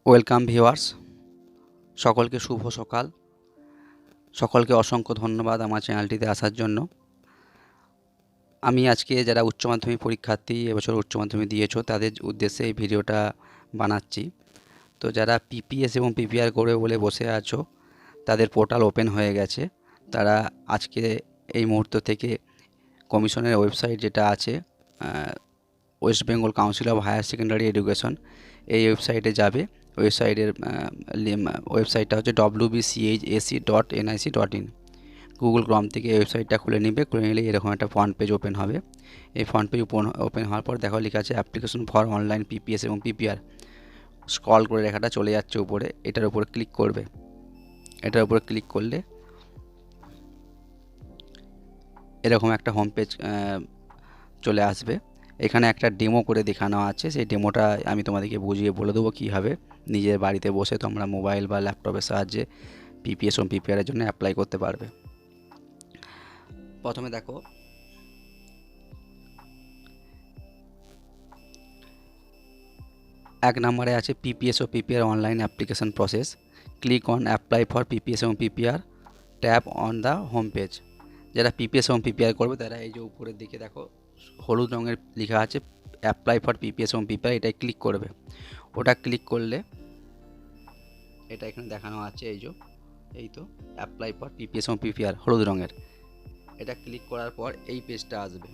Welcome viewers, সকলকে শুভ সকাল। সকলকে অসংখ্য ধন্যবাদ আমার চ্যানেলটিতে আসার জন্য। আমি আজকে যারা উচ্চ মাধ্যমিক পরীক্ষার্থী এবছর উচ্চ মাধ্যমিক দিয়েছো তাদের উদ্দেশ্যে এই ভিডিওটা বানাচ্ছি। তো যারা পিপিএস এবং পিপিআর করবে বলে বসে আছো, তাদের পোর্টাল ওপেন হয়ে গেছে। তারা আজকে এই মুহূর্ত থেকে কমিশনের ওয়েবসাইট যেটা আছে, West Bengal Council of Higher Secondary Education, এই ওয়েবসাইটে যাবে। ওয়েবসাইটটা হচ্ছে wbchac.nic.in। গুগল ক্রোম থেকে এই ওয়েবসাইটটা খুলে নিবে। খুলে নিলে এরকম একটা ফ্রন্ট পেজ ওপেন হবে। এই ফ্রন্ট পেজ ওপেন হওয়ার পর দেখো লেখা আছে অ্যাপ্লিকেশন ফর অনলাইন পিপিএস এবং পিপিআর। স্ক্রল করে লেখাটা চলে যাচ্ছে উপরে, এটার উপরে ক্লিক করবে। এটার উপরে ক্লিক করলে এরকম একটা হোম পেজ চলে আসবে। এখানে একটা ডেমো করে দেখানো আছে, সেই ডেমোটা আমি তোমাদেরকে বুঝিয়ে বলে দেবো কীভাবে নিজের বাড়িতে বসে তোমরা মোবাইল বা ল্যাপটপের সাহায্যে পিপিএস এবং পিপিআরের জন্য অ্যাপ্লাই করতে পারবে। প্রথমে দেখো এক নম্বরে আছে পিপিএস ও PPR online application process. Click on apply for PPS এবং PPR, tap on the home page. যারা পিপিএস এবং পিপিআর করবে তারা এই যে উপরের দিকে দেখো হলুদ রঙের লেখা আছে অ্যাপ্লাই ফর পিপিএস এবং পিপিআর, এটাই ক্লিক করবে। ওটা ক্লিক করলে এটা এখানে দেখানো আছে, এই তো অ্যাপ্লাই ফর পিপিএস এবং পিপিআর হলুদ রঙের। এটা ক্লিক করার পর এই পেজটা আসবে।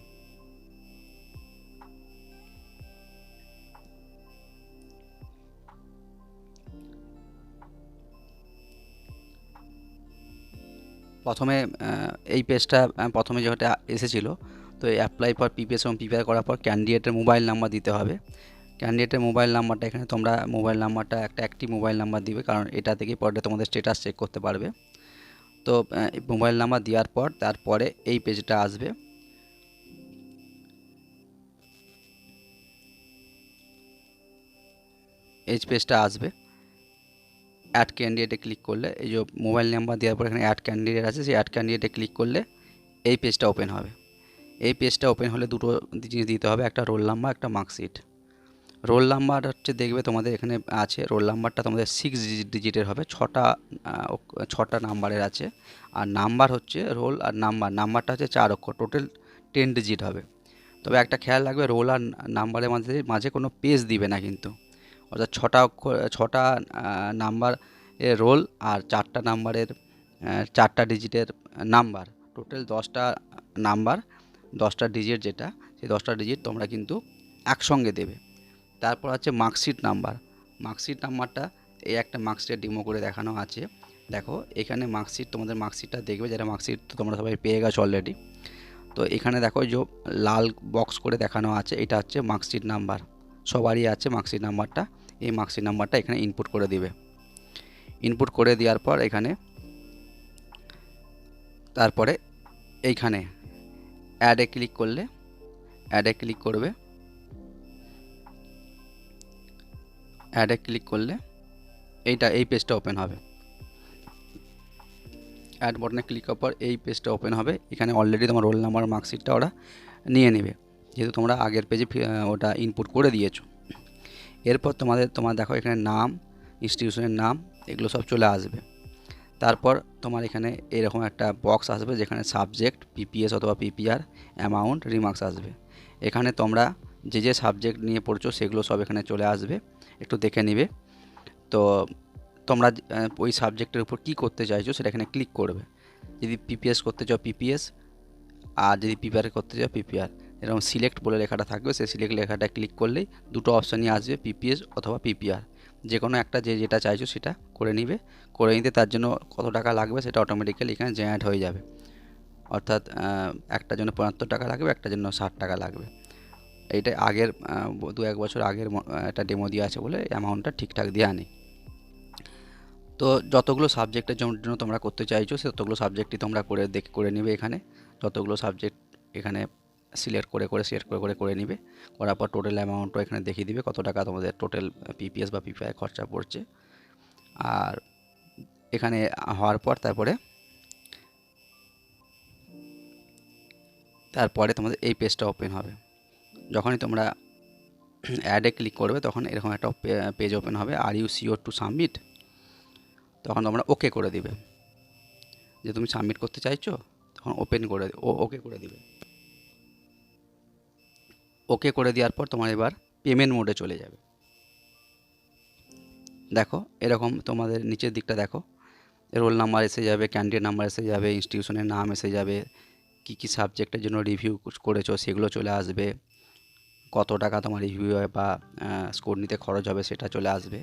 প্রথমে এই পেজটা প্রথমে যেটা এসেছিলো, তো এই অ্যাপ্লাই ফর পিপিএস এবং পিপিআর করার পর ক্যান্ডিডেটের মোবাইল নাম্বার দিতে হবে। ক্যান্ডিডেটের মোবাইল নাম্বারটা এখানে তোমরা মোবাইল নাম্বারটা একটা অ্যাক্টিভ মোবাইল নাম্বার দিবে, কারণ এটা থেকে পরে তোমাদের স্ট্যাটাস চেক করতে পারবে। তো মোবাইল নাম্বার দেওয়ার পর তারপরে এই পেজটা আসবে। এই পেজটা আসবে। অ্যাড ক্যান্ডিডেটে ক্লিক করলে এই যে মোবাইল নাম্বার দেওয়ার পর এখানে অ্যাড ক্যান্ডিডেট আছে, সেই অ্যাড ক্যান্ডিডেটে ক্লিক করলে এই পেজটা ওপেন হবে। এই পেজটা ওপেন হলে দুটো জিনিস দিতে হবে, একটা রোল নাম্বার, একটা মার্কশিট। রোল নাম্বার হচ্ছে দেখবে তোমাদের এখানে আছে, রোল নাম্বারটা তোমাদের 6 ডিজিটের হবে, ছটা নাম্বারের আছে। আর নাম্বার হচ্ছে রোল আর নাম্বারটা হচ্ছে 4 অক্ষর, টোটাল 10 ডিজিট হবে। তবে একটা খেয়াল রাখবে, রোল আর নাম্বারের মাঝে কোনো পেজ দিবে না কিন্তু, অর্থাৎ ছটা নাম্বার রোল আর 4টা নাম্বারের 4টা ডিজিটের নাম্বার, টোটাল 10টা নাম্বার, 10টা ডিজিট, যেটা সেই 10টা ডিজিট তোমরা কিন্তু একসঙ্গে দেবে। তারপর আছে মার্কশিট নাম্বার। মার্কশিট নাম্বারটা এই একটা মার্কশিটের ডেমো করে দেখানো আছে। দেখো এখানে মার্কশিট, তোমাদের মার্কশিটটা দেখবে, যারা মার্কশিট তো তোমরা সবাই পেয়ে গেছো অলরেডি। তো এখানে দেখো যে লাল বক্স করে দেখানো আছে, এটা হচ্ছে মার্কশিট নাম্বার, সবারই আছে মার্কশিট নাম্বারটা। এই মার্কশিট নাম্বারটা এখানে ইনপুট করে দিবে। ইনপুট করে দেওয়ার পর এখানে তারপরে এইখানে অ্যাডে ক্লিক করলে অ্যাডে ক্লিক করবে। অ্যাডে ক্লিক করলে এই পেজটা ওপেন হবে। অ্যাড বাটনে ক্লিক করার পর এই পেজটা ওপেন হবে। এখানে অলরেডি তোমার রোল নাম্বার মার্কশিটটা ওরা নিয়ে নেবে, যেহেতু তোমরা আগের পেজে ওটা ইনপুট করে দিয়েছো। এরপর তোমার দেখো এখানে নাম, ইনস্টিটিউশনের নাম, এগুলো সব চলে আসবে। তারপর তোমার এখানে এরকম একটা বক্স আসবে যেখানে সাবজেক্ট, পিপিএস অথবা পিপিআর, অ্যামাউন্ট, রিমার্কস আসবে। এখানে তোমরা যে সাবজেক্ট নিয়ে পড়ছো সেগুলো সব এখানে চলে আসবে, একটু দেখে নিবে। তো তোমরা ওই সাবজেক্টের উপর কী করতে চাইছো সেটা এখানে ক্লিক করবে। যদি পিপিএস করতে চাও পিপিএস, আর যদি পিপিআর করতে চাও পিপিআর, এরকম সিলেক্ট বলে লেখাটা থাকবে, সেই সিলেক্ট লেখাটা ক্লিক করলেই দুটো অপশানই আসবে, পিপিএস অথবা পিপিআর। যে কোনো একটা যেটা চাইছো সেটা করে নিবে। করে নিতে তার জন্য কত টাকা লাগবে সেটা অটোমেটিক্যালি এখানে জেনারেট হয়ে যাবে। অর্থাৎ একটার জন্য 75 টাকা লাগবে, একটার জন্য 60 টাকা লাগবে। এইটা আগের 2-1 বছর আগের একটা ডেমো দেওয়া আছে বলে অ্যামাউন্টটা ঠিকঠাক দেওয়া নেই। তো যতগুলো সাবজেক্টের জন্য তোমরা করতে চাইছো সে ততগুলো সাবজেক্টই তোমরা করে নিবে। এখানে যতগুলো সাবজেক্ট এখানে সিলেক্ট করে নিবে। করার পর টোটাল অ্যামাউন্টও এখানে দেখিয়ে দিবে কত টাকা তোমাদের টোটাল পিপিএস বা পিপিআই খরচা পড়ছে। আর এখানে হওয়ার পর তারপরে তারপরে তোমাদের এই পেজটা ওপেন হবে। যখনই তোমরা অ্যাডে ক্লিক করবে তখন এরকম একটা পেজ ওপেন হবে, আর ইউ শিওর টু সাবমিট। তখন তোমরা ওকে করে দিবে, যে তুমি সাবমিট করতে চাইছো, তখন ওপেন করে ওকে করে দিবে। ওকে করে দেওয়ার পর তোমার এবার পেমেন্ট মোডে চলে যাবে। দেখো এরকম তোমাদের নিচের দিকটা দেখো, রোল নাম্বার এসে যাবে, ক্যান্ডিডেট নাম্বার এসে যাবে, ইনস্টিটিউশনের নাম এসে যাবে, কি কি সাবজেক্টের জন্য রিভিউ করেছো সেগুলো চলে আসবে, কত টাকা তোমার রিভিউ বা স্কোর নিতে খরচ হবে সেটা চলে আসবে।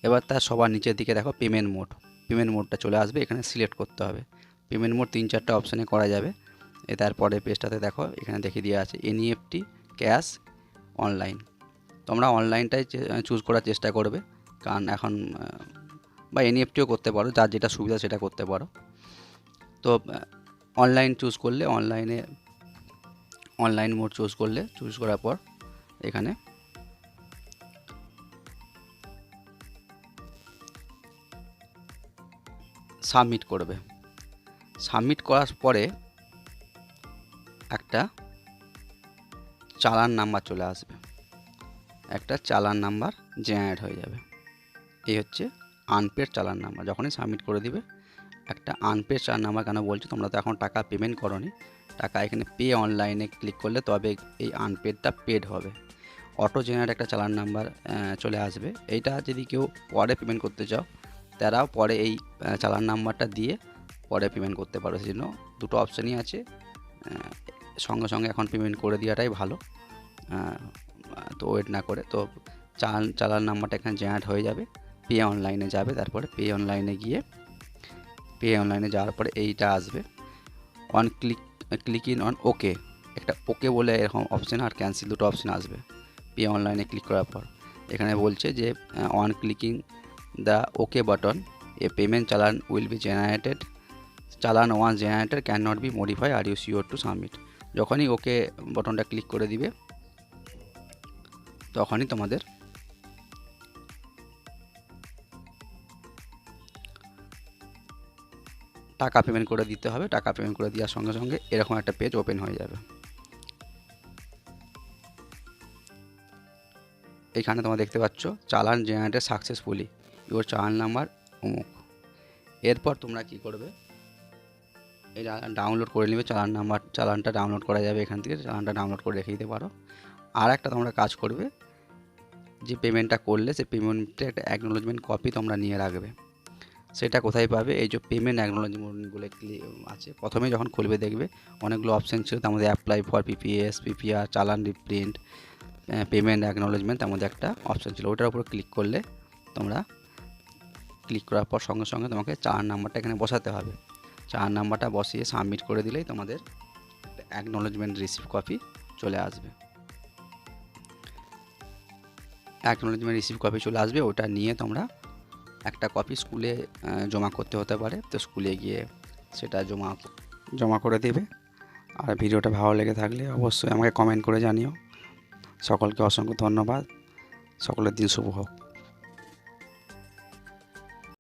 এবার তার সবার নিচের দিকে দেখো পেমেন্ট মোড, পেমেন্ট মোডটা চলে আসবে, এখানে সিলেক্ট করতে হবে। পেমেন্ট মোড 3-4টা অপশানে করা যাবে। তারপরে পেজটাতে দেখো এখানে দেখিয়ে দেওয়া আছে এনইএফটি, ক্যাশ, অনলাইন। তোমরা অনলাইনটাই চুজ করার চেষ্টা করবে, কারণ এখন বা এনইএফটিও করতে পারো, যার যেটা সুবিধা সেটা করতে পারো। তো অনলাইন চুজ করলে, অনলাইন মোড চুজ করলে, চুজ করার পর এখানে সাবমিট করবে। সাবমিট করার পরে একটা চালান নাম্বার চলে আসবে, একটা চালান নাম্বার জেনারেট হয়ে যাবে। এই হচ্ছে আনপেড চালান নাম্বার। যখনই সাবমিট করে দিবে একটা আনপেড চালান নাম্বার, কেন বলছো, তোমরা তো এখন টাকা পেমেন্ট করোনি, টাকা এখানে পে অনলাইনে ক্লিক করলে তবে এই আনপেডটা পেড হবে। অটো জেনারেট একটা চালান নাম্বার চলে আসবে। এইটা যদি কেউ পরে পেমেন্ট করতে চাও, তারাও পরে এই চালান নাম্বারটা দিয়ে পরে পেমেন্ট করতে পারো। সেই জন্য দুটো অপশানই আছে, সঙ্গে সঙ্গে এখন পেমেন্ট করে দেওয়াটাই ভালো, তো ওয়েট না করে। তো চালান নাম্বারটা এখানে জেনারেট হয়ে যাবে, পে অনলাইনে যাবে, তারপরে পে অনলাইনে গিয়ে পে অনলাইনে যাওয়ার পরে এইটা আসবে on click in on okay, একটা ওকে বলে এরকম অপশান আর ক্যান্সেল দুটো অপশান আসবে। পে অনলাইনে ক্লিক করার পর এখানে বলছে যে on clicking the okay button এ payment challan will be generated, challan once generated can not be modify, are you sure to submit. যখনই ওকে বাটনটা ক্লিক করে দিবে তখনই তোমাদের টাকা পেমেন্ট করে দিতে হবে। টাকা পেমেন্ট করে দেওয়ার সঙ্গে সঙ্গে এরকম একটা পেজ ওপেন হয়ে যাবে। এইখানে তোমরা দেখতে পাচ্ছ চালান জেনারেটেড সাকসেসফুলি, ইউর চালান নাম্বার অমুক। এরপর তোমরা কি করবে, এটা ডাউনলোড করে নেবে চালান নাম্বার, চালানটা ডাউনলোড করা যাবে এখান থেকে, চালানটা ডাউনলোড করে রেখে দিতে পারো। আর একটা তোমরা কাজ করবে, যে পেমেন্টটা করলে সেই পেমেন্টের একটা অ্যাকনোলেজমেন্ট কপি তোমরা নিয়ে রাখবে। সেটা কোথায় পাবে, এই যে পেমেন্ট অ্যাকনোলেজমেন্টগুলো আছে, প্রথমে যখন খুলবে দেখবে অনেকগুলো অপশান ছিল, তার মধ্যে অ্যাপ্লাই ফর পিপিএস, পিপিআর, চালান রিপ্রিন্ট, পেমেন্ট অ্যাকনোলেজমেন্ট, তার মধ্যে একটা অপশান ছিল, ওটার উপর ক্লিক করলে তোমরা ক্লিক করার পর সঙ্গে সঙ্গে তোমাকে চালান নাম্বারটা এখানে বসাতে হবে। চালান নাম্বারটা বসিয়ে সাবমিট করে দিলেই তোমাদের একটা অ্যাকনোলেজমেন্ট রিসিভ কপি চলে আসবে। অ্যাকনোলেজমেন্ট রিসিভ কপি চলে আসবে, ওটা নিয়ে তোমরা একটা কপি স্কুলে জমা করতে হতে পারে, তো স্কুলে গিয়ে সেটা জমা করে দেবে। আর ভিডিওটা ভালো লেগে থাকলে অবশ্যই আমাকে কমেন্ট করে জানিও। সকলকে অসংখ্য ধন্যবাদ, সকলের দিন শুভ হোক।